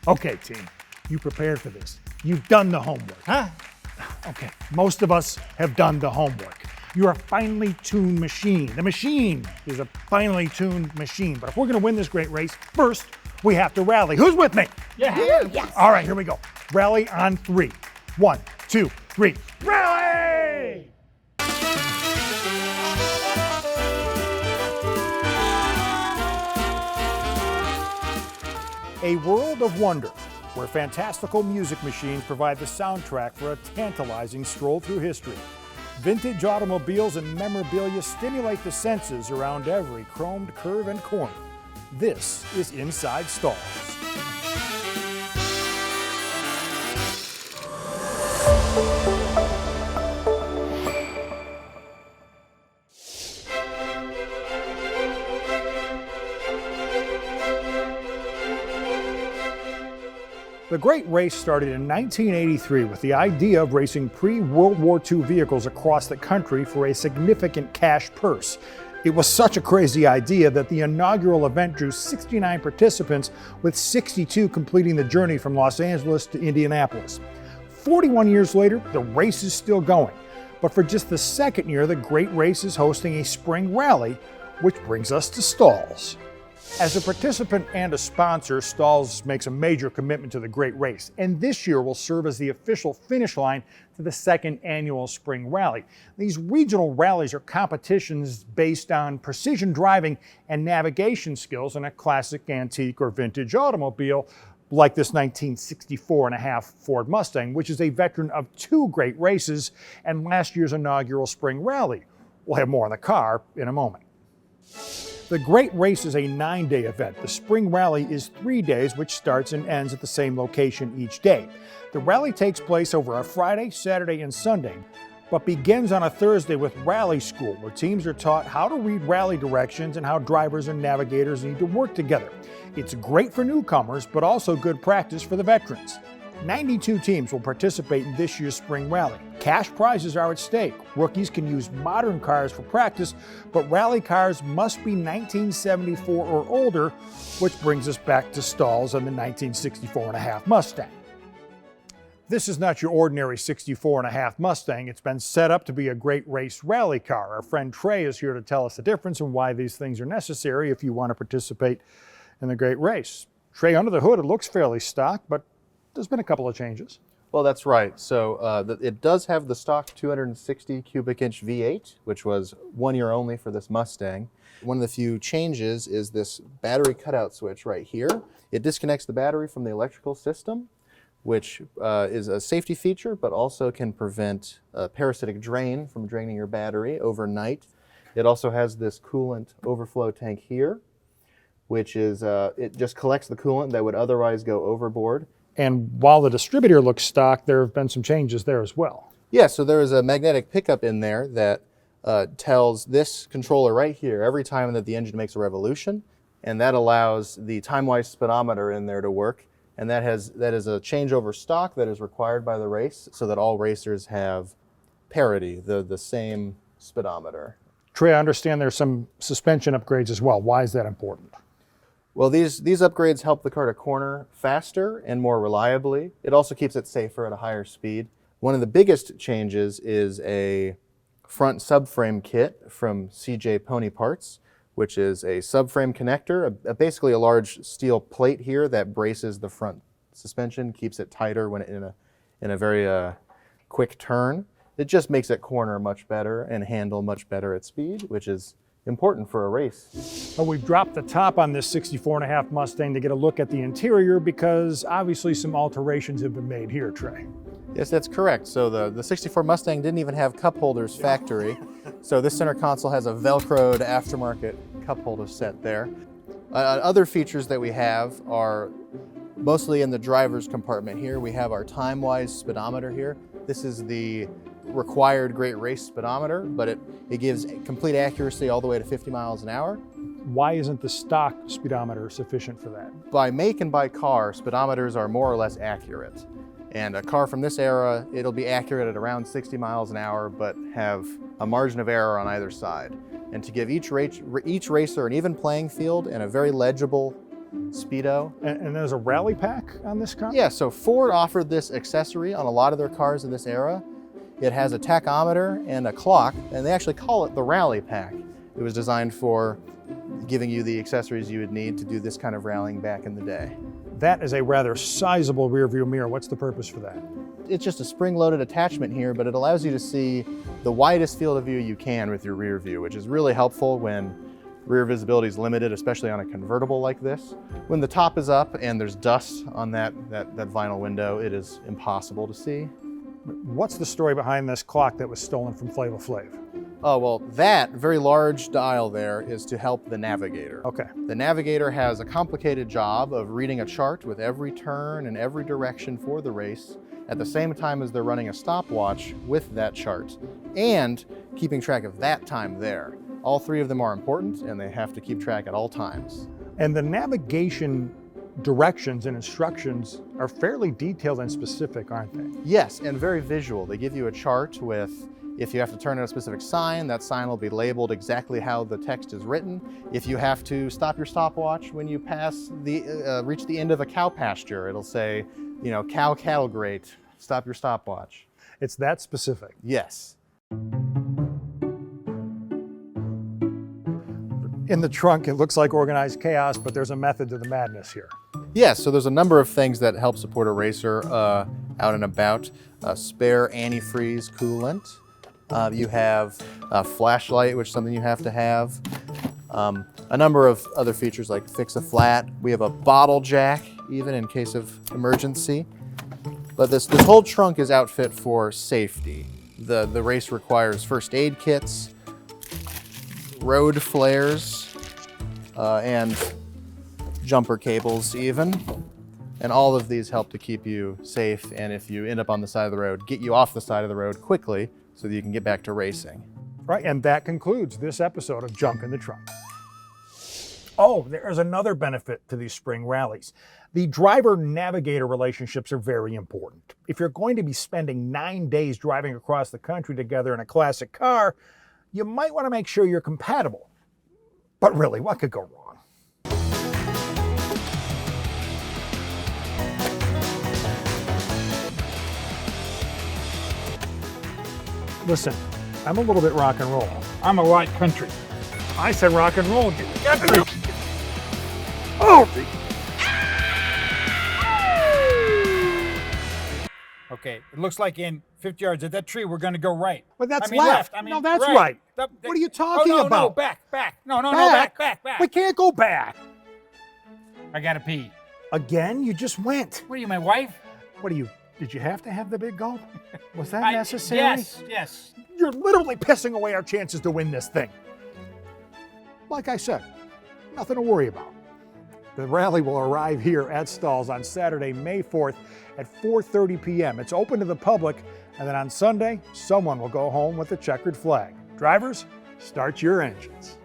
Okay, team, you prepared for this. You've done the homework. Huh? Okay, most of us have done the homework. You're a finely tuned machine. The machine is a finely tuned machine. But if we're gonna win this great race, first we have to rally. Who's with me? Yeah. Yes. All right, here we go. Rally on 3. 1, 2, 3. Rally! A world of wonder, where fantastical music machines provide the soundtrack for a tantalizing stroll through history. Vintage automobiles and memorabilia stimulate the senses around every chromed curve and corner. This is Inside Stahls. The Great Race started in 1983 with the idea of racing pre-World War II vehicles across the country for a significant cash purse. It was such a crazy idea that the inaugural event drew 69 participants, with 62 completing the journey from Los Angeles to Indianapolis. 41 years later, the race is still going. But for just the second year, the Great Race is hosting a spring rally, which brings us to Stahls. As a participant and a sponsor, Stahls makes a major commitment to the Great Race, and this year will serve as the official finish line to the second annual Spring Rally. These regional rallies are competitions based on precision driving and navigation skills in a classic, antique, or vintage automobile, like this 1964.5 Ford Mustang, which is a veteran of 2 great races and last year's inaugural Spring Rally. We'll have more on the car in a moment. The Great Race is a 9-day event. The Spring Rally is 3 days, which starts and ends at the same location each day. The rally takes place over a Friday, Saturday, and Sunday, but begins on a Thursday with Rally School, where teams are taught how to read rally directions and how drivers and navigators need to work together. It's great for newcomers, but also good practice for the veterans. 92 teams will participate in this year's Spring Rally. Cash prizes are at stake. Rookies can use modern cars for practice, but rally cars must be 1974 or older, which brings us back to Stahls and the 1964.5 Mustang. This is not your ordinary 64.5 Mustang. It's been set up to be a Great Race rally car. Our friend Trey is here to tell us the difference and why these things are necessary if you want to participate in the Great Race. Trey, under the hood, it looks fairly stock, but there's been a couple of changes. Well, that's right. So it does have the stock 260 cubic inch V8, which was 1 year only for this Mustang. One of the few changes is this battery cutout switch right here. It disconnects the battery from the electrical system, which is a safety feature, but also can prevent parasitic drain from draining your battery overnight. It also has this coolant overflow tank here, which is, it just collects the coolant that would otherwise go overboard. And while the distributor looks stock, there have been some changes there as well. Yeah, so there is a magnetic pickup in there that tells this controller right here every time that the engine makes a revolution, and that allows the time-wise speedometer in there to work. And that is a changeover stock that is required by the race so that all racers have parity, the same speedometer. Trey, I understand there's some suspension upgrades as well. Why is that important? Well, these upgrades help the car to corner faster and more reliably. It also keeps it safer at a higher speed. One of the biggest changes is a front subframe kit from CJ Pony Parts, which is a subframe connector, basically a large steel plate here that braces the front suspension, keeps it tighter when in a very quick turn. It just makes it corner much better and handle much better at speed, which is important for a race. Well, we've dropped the top on this 64.5 Mustang to get a look at the interior because obviously some alterations have been made here, Trey. Yes, that's correct. So the 64 Mustang didn't even have cup holders factory. So this center console has a Velcroed aftermarket cup holder set there. Other features that we have are mostly in the driver's compartment here. We have our time-wise speedometer here. This is the required Great Race speedometer, but it gives complete accuracy all the way to 50 miles an hour. Why isn't the stock speedometer sufficient for that? By make and by car, speedometers are more or less accurate. And a car from this era, it'll be accurate at around 60 miles an hour, but have a margin of error on either side. And to give each racer an even playing field and a very legible Speedo. And there's a rally pack on this car? Yeah, so Ford offered this accessory on a lot of their cars in this era. It has a tachometer and a clock, and they actually call it the rally pack. It was designed for giving you the accessories you would need to do this kind of rallying back in the day. That is a rather sizable rear view mirror. What's the purpose for that? It's just a spring-loaded attachment here, but it allows you to see the widest field of view you can with your rear view, which is really helpful when rear visibility is limited, especially on a convertible like this. When the top is up and there's dust on that vinyl window, it is impossible to see. What's the story behind this clock that was stolen from Flavor Flav? Oh, well, that very large dial there is to help the navigator. Okay. The navigator has a complicated job of reading a chart with every turn and every direction for the race at the same time as they're running a stopwatch with that chart and keeping track of that time there. All three of them are important and they have to keep track at all times. And the navigation directions and instructions are fairly detailed and specific, aren't they? Yes, and very visual. They give you a chart with, if you have to turn at a specific sign, that sign will be labeled exactly how the text is written. If you have to stop your stopwatch when you pass reach the end of a cow pasture, it'll say, you know, cow cattle grate, stop your stopwatch. It's that specific. Yes. In the trunk, it looks like organized chaos, but there's a method to the madness here. Yes, so there's a number of things that help support a racer out and about. Spare antifreeze coolant. You have a flashlight, which is something you have to have. A number of other features like fix a flat. We have a bottle jack, even in case of emergency. But this whole trunk is outfit for safety. The race requires first aid kits, road flares, and jumper cables even. And all of these help to keep you safe, and if you end up on the side of the road, get you off the side of the road quickly so that you can get back to racing. Right, and that concludes this episode of Junk in the Trunk. Oh, there's another benefit to these spring rallies. The driver-navigator relationships are very important. If you're going to be spending 9 days driving across the country together in a classic car, you might want to make sure you're compatible. But really, what could go wrong? Listen, I'm a little bit rock and roll. I'm a light country. I said rock and roll. Oh! Okay, it looks like in 50 yards at that tree, we're going to go right. But that's I mean left. I mean No, that's right. What are you talking no, about? No, back. No, back. We can't go back. I got to pee. Again? You just went. What are you, my wife? What are you, did you have to have the big gulp? Was that necessary? Yes. You're literally pissing away our chances to win this thing. Like I said, nothing to worry about. The rally will arrive here at Stahls on Saturday, May 4th at 4:30 p.m. It's open to the public, and then on Sunday, someone will go home with a checkered flag. Drivers, start your engines.